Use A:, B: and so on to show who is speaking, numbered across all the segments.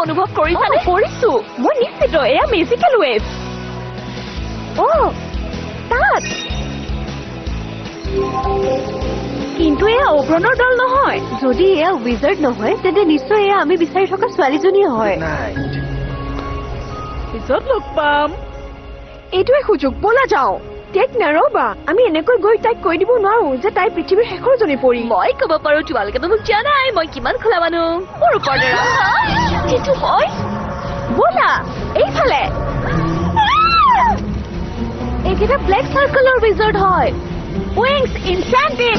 A: অনুভৱ কৰিছানে? কৰিছো, মই নিশ্চিত এয়া মেজিকেল ৱেভ। তাত কিন্তু এয়া অব্ৰণৰ দল নহয়। যদি এয়া উইজাৰ্ড নহয় তেন্তে নিশ্চয় এয়া আমি বিচাৰি থকা ছোৱালীজনীয়ে হয়। পিছত লগ পাম। এইটোৱে সুযোগ, বলা যাওঁ। টেক নাৰবা, আমি এনেকৈ গৈ তাইক কৈ দিব নোৱাৰো যে তাই পৃথিৱীৰ শেষৰ জনী পৰি। মই ক'ব পাৰো, তোমালোকে মোক জানাই মই কিমান খোলা মানুহ। মোৰ ওপৰত সেইটো হয়। বলা এইফালে। এইকেইটা ব্লেক চাৰ্কলৰ উইজাৰ্ড হয়। উইংছ ইনফ্যান্টিক।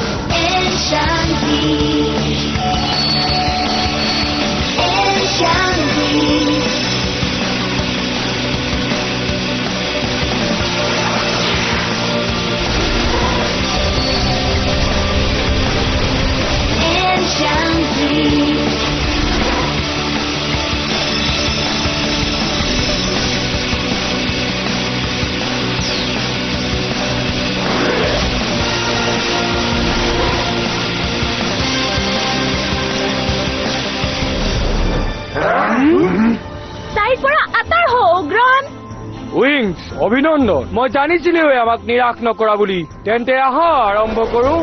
A: তাইৰ পৰা আঁতৰ হ অগ্ৰণ।
B: উইংছ, অভিনন্দন। মই জানিছিলো আমাক নিৰাশ নকৰা বুলি। তেন্তে আহা আৰম্ভ কৰো।